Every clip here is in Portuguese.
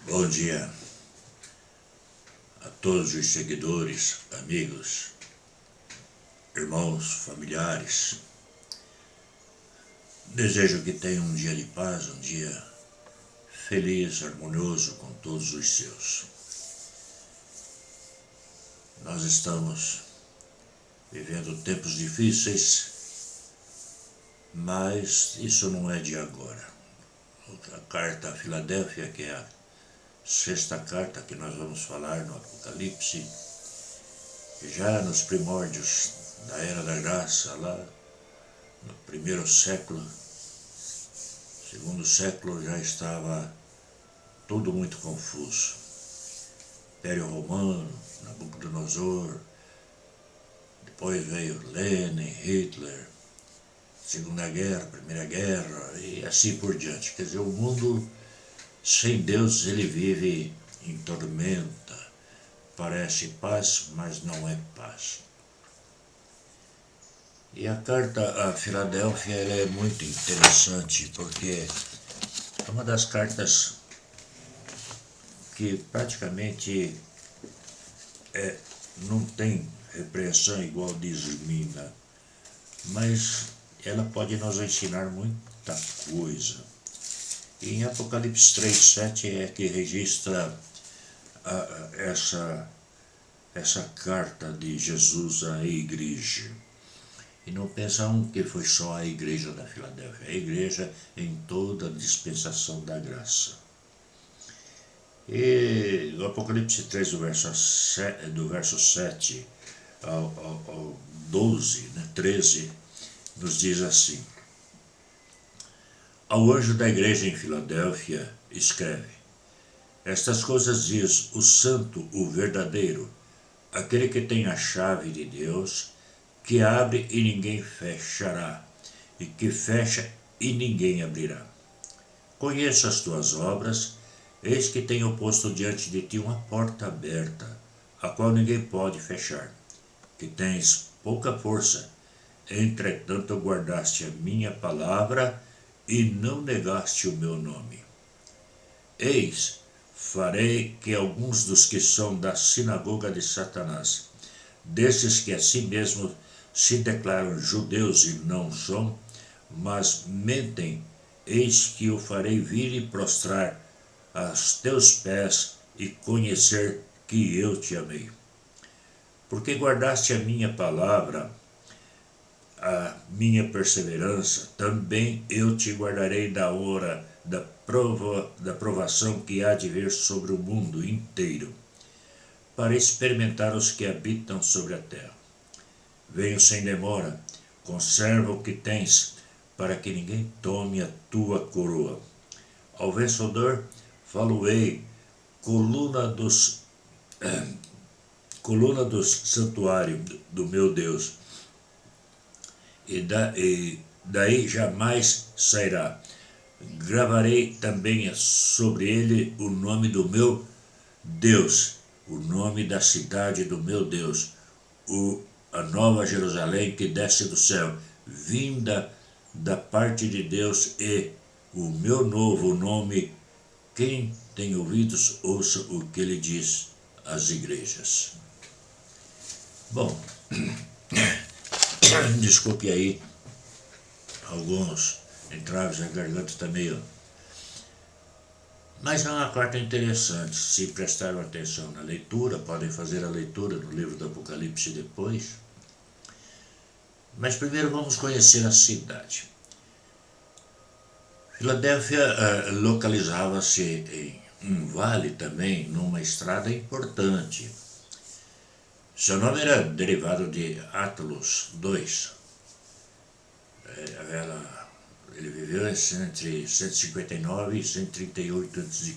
Bom dia a todos os seguidores, amigos, irmãos, familiares. Desejo que tenham um dia de paz, um dia feliz, harmonioso com todos os seus. Nós estamos vivendo tempos difíceis, mas isso não é de agora. A carta a Filadélfia, que é a sexta carta que nós vamos falar no Apocalipse, já nos primórdios da Era da Graça, lá no primeiro século, segundo século, já estava tudo muito confuso. Império Romano, Nabucodonosor, depois veio Lenin, Hitler, Segunda Guerra, Primeira Guerra e assim por diante. Quer dizer, o mundo sem Deus ele vive em tormenta. Parece paz, mas não é paz. E a carta a Filadélfia ela é muito interessante porque é uma das cartas que praticamente não tem repreensão igual diz Mina, mas ela pode nos ensinar muita coisa. E em Apocalipse 3:7 é que registra essa carta de Jesus à igreja. E não pensam que foi só a igreja da Filadélfia, a igreja em toda a dispensação da graça. E o Apocalipse 3, do verso 7 ao 12, 13, nos diz assim: Ao anjo da igreja em Filadélfia, escreve: Estas coisas diz o santo, o verdadeiro, aquele que tem a chave de Deus, que abre e ninguém fechará, e que fecha e ninguém abrirá. Conheço as tuas obras, eis que tenho posto diante de ti uma porta aberta, a qual ninguém pode fechar, que tens pouca força, entretanto guardaste a minha palavra e não negaste o meu nome. Eis, farei que alguns dos que são da sinagoga de Satanás, desses que a si mesmos se declaram judeus e não são, mas mentem, eis que o farei vir e prostrar aos teus pés e conhecer que eu te amei. Porque guardaste a minha palavra, a minha perseverança, também eu te guardarei da hora da provação que há de vir sobre o mundo inteiro, para experimentar os que habitam sobre a terra. Venho sem demora, conserva o que tens, para que ninguém tome a tua coroa. Ao vencedor, falo-ei, coluna dos santuários do meu Deus, e daí jamais sairá. Gravarei também sobre ele o nome do meu Deus, o nome da cidade do meu Deus, a nova Jerusalém que desce do céu, vinda da parte de Deus, e o meu novo nome. Quem tem ouvidos, ouça o que ele diz às igrejas. Bom, desculpe aí, alguns entraves, a garganta está meio... Mas é uma carta interessante, se prestaram atenção na leitura, podem fazer a leitura no livro do Apocalipse depois. Mas primeiro vamos conhecer a cidade. Filadélfia localizava-se em um vale também, numa estrada importante. Seu nome era derivado de Attalus II. Ele viveu entre 159 e 138 a.C.,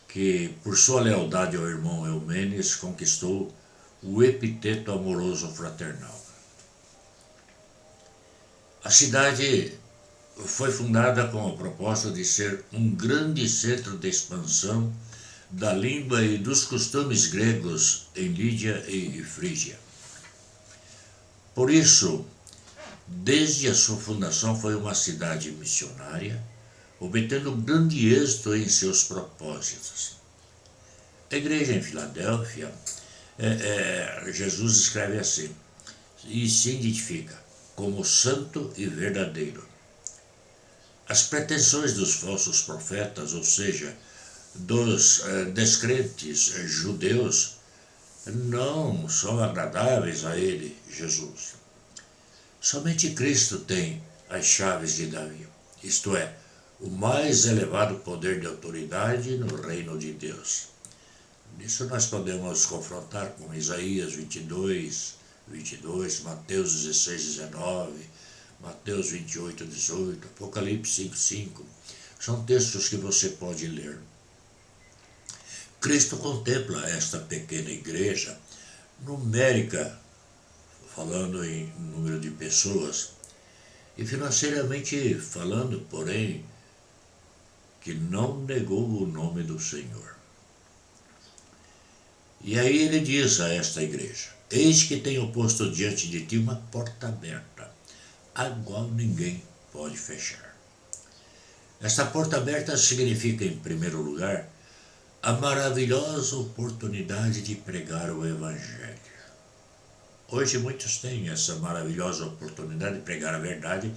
que por sua lealdade ao irmão Eumenes conquistou o epiteto amoroso fraternal. A cidade foi fundada com a proposta de ser um grande centro de expansão da língua e dos costumes gregos em Lídia e Frígia. Por isso, desde a sua fundação foi uma cidade missionária, obtendo grande êxito em seus propósitos. A igreja em Filadélfia, Jesus escreve assim, e se identifica como santo e verdadeiro. As pretensões dos falsos profetas, ou seja, dos descrentes judeus, não são agradáveis a ele, Jesus. Somente Cristo tem as chaves de Davi, isto é, o mais elevado poder de autoridade no reino de Deus. Nisso nós podemos confrontar com Isaías 22, Mateus 16, 19, Mateus 28, 18, Apocalipse 5, 5. São textos que você pode ler. Cristo contempla esta pequena igreja, numérica, falando em número de pessoas, e financeiramente falando, porém, que não negou o nome do Senhor. E aí ele diz a esta igreja, eis que tenho posto diante de ti uma porta aberta, a qual ninguém pode fechar. Esta porta aberta significa, em primeiro lugar, a maravilhosa oportunidade de pregar o Evangelho. Hoje muitos têm essa maravilhosa oportunidade de pregar a verdade,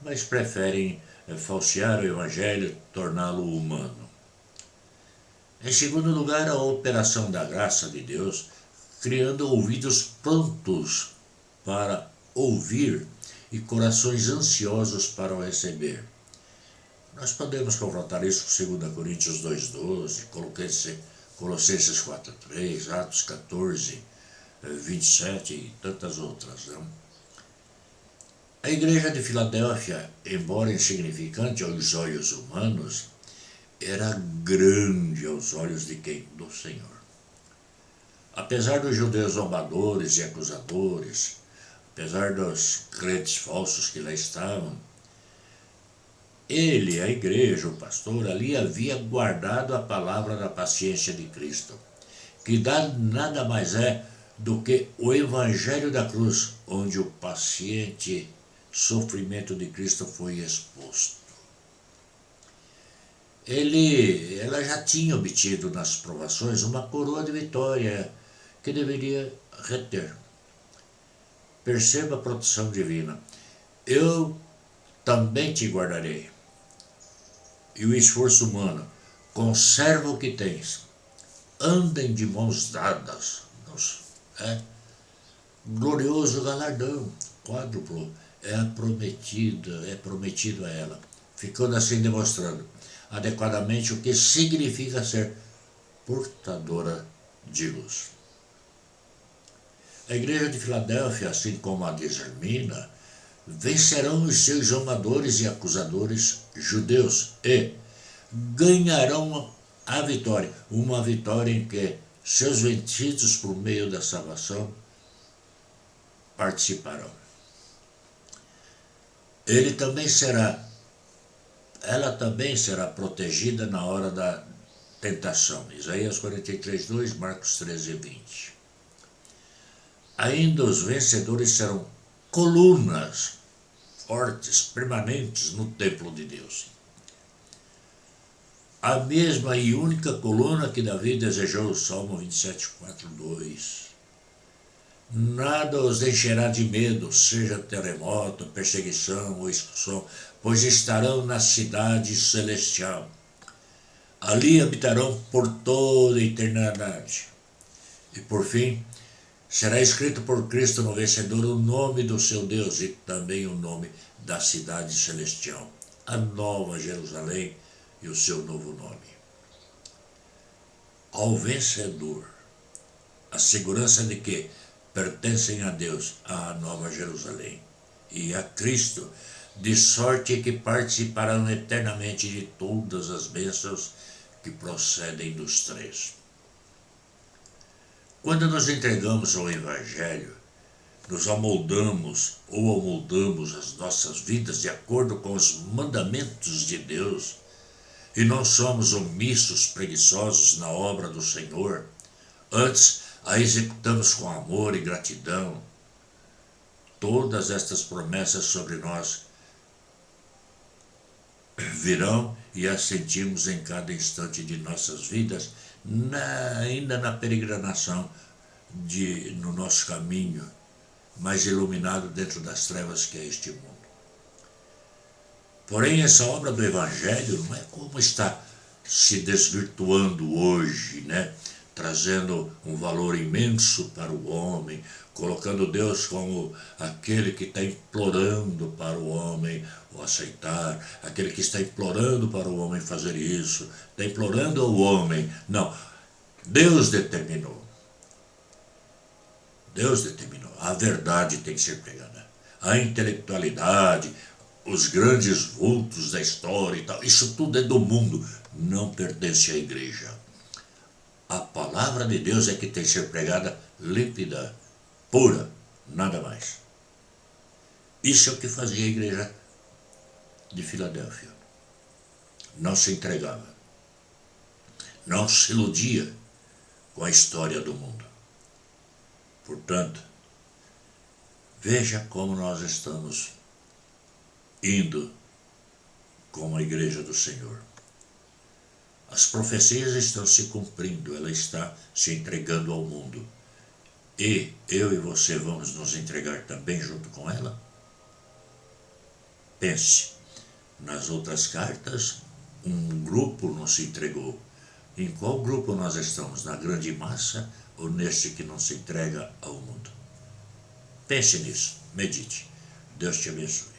mas preferem falsear o Evangelho, torná-lo humano. Em segundo lugar, a operação da graça de Deus, criando ouvidos prontos para ouvir e corações ansiosos para o receber. Nós podemos confrontar isso com 2 Coríntios 2,12, Colossenses 4,3, Atos 14, 27 e tantas outras. Não? A igreja de Filadélfia, embora insignificante aos olhos humanos, era grande aos olhos de quem? Do Senhor. Apesar dos judeus zombadores e acusadores, apesar dos crentes falsos que lá estavam, ele, a igreja, o pastor, ali havia guardado a palavra da paciência de Cristo, que nada mais é do que o evangelho da cruz, onde o paciente sofrimento de Cristo foi exposto. Ela já tinha obtido nas provações uma coroa de vitória que deveria reter. Perceba a proteção divina. Eu também te guardarei. E o esforço humano, conserva o que tens, andem de mãos dadas. Glorioso galardão, quádruplo, é prometido a ela, ficando assim demonstrando adequadamente o que significa ser portadora de luz. A igreja de Filadélfia, assim como a de Esmirna, vencerão os seus zombadores e acusadores judeus e ganharão a vitória, uma vitória em que seus vencidos por meio da salvação participarão. Ela também será protegida na hora da tentação. Isaías 43:2, Marcos 13:20. Ainda os vencedores serão colunas fortes, permanentes no templo de Deus. A mesma e única coluna que Davi desejou, Salmo 27:4-2. Nada os encherá de medo, seja terremoto, perseguição ou expulsão, pois estarão na cidade celestial. Ali habitarão por toda a eternidade. E por fim, será escrito por Cristo no vencedor o nome do seu Deus e também o nome da cidade celestial, a Nova Jerusalém e o seu novo nome. Ao vencedor, a segurança de que pertencem a Deus, à Nova Jerusalém e a Cristo, de sorte que participarão eternamente de todas as bênçãos que procedem dos três. Quando nos entregamos ao Evangelho, nos amoldamos ou amoldamos as nossas vidas de acordo com os mandamentos de Deus e não somos omissos, preguiçosos na obra do Senhor, antes a executamos com amor e gratidão. Todas estas promessas sobre nós virão e as sentimos em cada instante de nossas vidas, ainda na peregrinação no nosso caminho, mais iluminado dentro das trevas que é este mundo. Porém, essa obra do Evangelho não é como está se desvirtuando hoje, né? Trazendo um valor imenso para o homem, colocando Deus como aquele que está implorando para o homem o aceitar, aquele que está implorando para o homem fazer isso, está implorando ao homem. Não, Deus determinou. Deus determinou. A verdade tem que ser pregada. A intelectualidade, os grandes vultos da história e tal, isso tudo é do mundo, não pertence à igreja. A palavra de Deus é que tem que ser pregada límpida, pura, nada mais. Isso é o que fazia a igreja de Filadélfia. Não se entregava, não se iludia com a história do mundo. Portanto, veja como nós estamos indo como a igreja do Senhor. As profecias estão se cumprindo, ela está se entregando ao mundo. E eu e você vamos nos entregar também junto com ela? Pense, nas outras cartas, um grupo não se entregou. Em qual grupo nós estamos? Na grande massa ou neste que não se entrega ao mundo? Pense nisso, medite. Deus te abençoe.